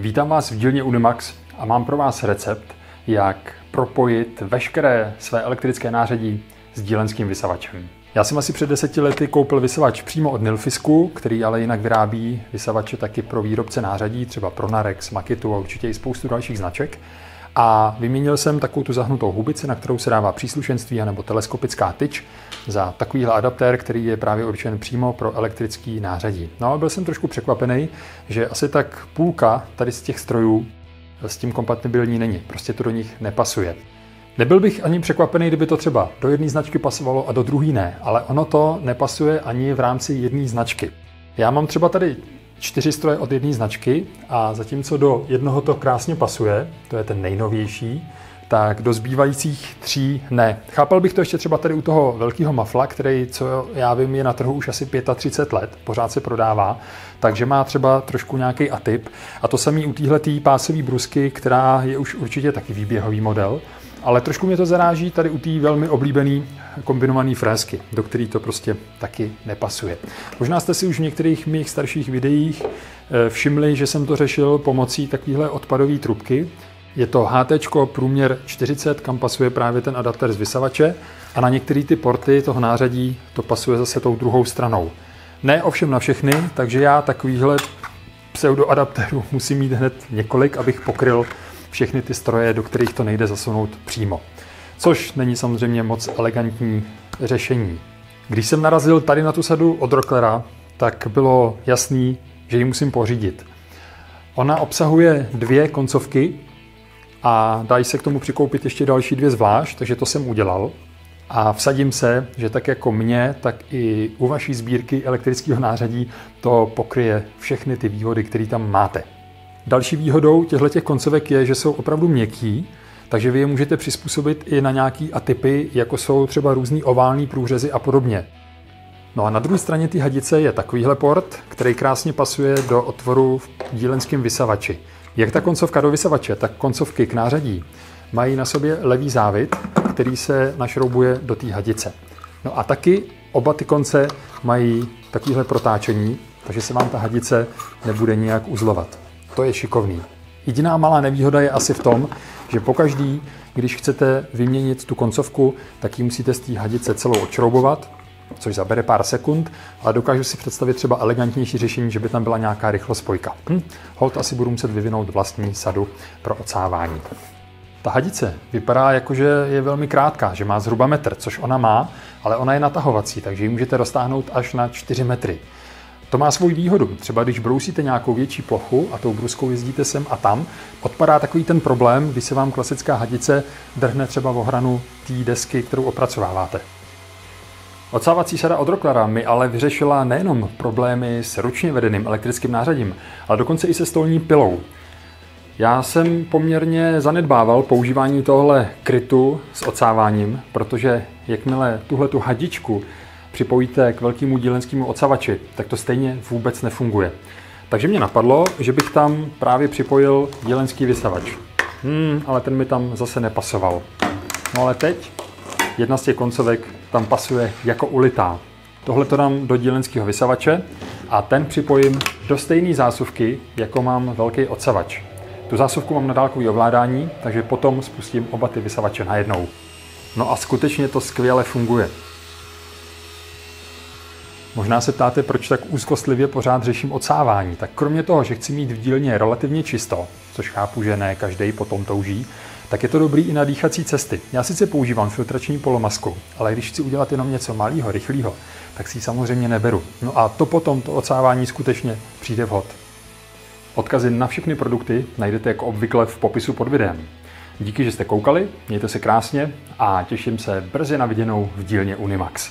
Vítám vás v dílně Unimax a mám pro vás recept, jak propojit veškeré své elektrické nářadí s dílenským vysavačem. Já jsem asi před 10 lety koupil vysavač přímo od Nilfisku, který ale jinak vyrábí vysavače taky pro výrobce nářadí, třeba pro Narex, Makitu a určitě i spoustu dalších značek. A vyměnil jsem takovou tu zahnutou hubici, na kterou se dává příslušenství anebo teleskopická tyč za takovýhle adaptér, který je právě určen přímo pro elektrický nářadí. No a byl jsem trošku překvapený, že asi tak půlka tady z těch strojů s tím kompatibilní není. Prostě to do nich nepasuje. Nebyl bych ani překvapený, kdyby to třeba do jedné značky pasovalo a do druhé ne, ale ono to nepasuje ani v rámci jedné značky. Já mám třeba tady 4 stroje od jedné značky a zatímco do jednoho to krásně pasuje, to je ten nejnovější, tak do zbývajících 3 ne. Chápal bych to ještě třeba tady u toho velkého Mafla, který, co já vím, je na trhu už asi 35 let, pořád se prodává, takže má třeba trošku nějaký atyp. A to samý u téhletý pásové brusky, která je už určitě taky výběhový model, ale trošku mě to zaráží tady u té velmi oblíbené kombinované frézky, do které to prostě taky nepasuje. Možná jste si už v některých mých starších videích všimli, že jsem to řešil pomocí takovéhle odpadové trubky. Je to HT průměr 40, kam pasuje právě ten adaptér z vysavače a na některé ty porty toho nářadí to pasuje zase tou druhou stranou. Ne ovšem na všechny, takže já takovýhle pseudoadaptérů musím mít hned několik, abych pokryl všechny ty stroje, do kterých to nejde zasunout přímo. Což není samozřejmě moc elegantní řešení. Když jsem narazil tady na tu sadu od Rocklera, tak bylo jasný, že ji musím pořídit. Ona obsahuje 2 koncovky a dají se k tomu přikoupit ještě další 2 zvlášť, takže to jsem udělal. A vsadím se, že tak jako mě, tak i u vaší sbírky elektrického nářadí to pokryje všechny ty výhody, které tam máte. Další výhodou těchto koncovek je, že jsou opravdu měkký, takže vy je můžete přizpůsobit i na nějaký atypy, jako jsou třeba různý ovální průřezy a podobně. No a na druhé straně té hadice je takovýhle port, který krásně pasuje do otvoru v dílenském vysavači. Jak ta koncovka do vysavače, tak koncovky k nářadí mají na sobě levý závit, který se našroubuje do té hadice. No a taky oba ty konce mají takovýhle protáčení, takže se vám ta hadice nebude nijak uzlovat. To je šikovný. Jediná malá nevýhoda je asi v tom, že pokaždý, když chcete vyměnit tu koncovku, tak ji musíte z té hadice celou odšroubovat, což zabere pár sekund, ale dokážu si představit třeba elegantnější řešení, že by tam byla nějaká rychlospojka. Holt asi budu muset vyvinout vlastní sadu pro odsávání. Ta hadice vypadá jako, že je velmi krátká, že má zhruba metr, což ona má, ale ona je natahovací, takže ji můžete roztáhnout až na 4 metry. To má svou výhodu. Třeba když brousíte nějakou větší plochu a tou bruskou jezdíte sem a tam, odpadá takový ten problém, když se vám klasická hadice drhne třeba o hranu té desky, kterou opracováváte. Odsávací sada od Rocklera mi ale vyřešila nejenom problémy s ručně vedeným elektrickým nářadím, ale dokonce i se stolní pilou. Já jsem poměrně zanedbával používání tohle krytu s odsáváním, protože jakmile tuhletu hadičku připojíte k velkému dílenskému odsavači, tak to stejně vůbec nefunguje. Takže mě napadlo, že bych tam právě připojil dílenský vysavač. Ale ten mi tam zase nepasoval. No ale teď jedna z těch koncovek tam pasuje jako ulitá. Tohle to dám do dílenského vysavače a ten připojím do stejné zásuvky, jako mám velký odsavač. Tu zásuvku mám na dálkové ovládání, takže potom spustím oba ty vysavače najednou. No a skutečně to skvěle funguje. Možná se ptáte, proč tak úzkostlivě pořád řeším odsávání. Tak kromě toho, že chci mít v dílně relativně čisto, což chápu, že ne každý potom touží, tak je to dobrý i na dýchací cesty. Já sice používám filtrační polomasku, ale když chci udělat jenom něco malého, rychlého, tak si ji samozřejmě neberu. No a to potom, to odsávání skutečně přijde vhod. Odkazy na všechny produkty najdete jako obvykle v popisu pod videem. Díky, že jste koukali, mějte se krásně a těším se brzy na viděnou v dílně Unimax.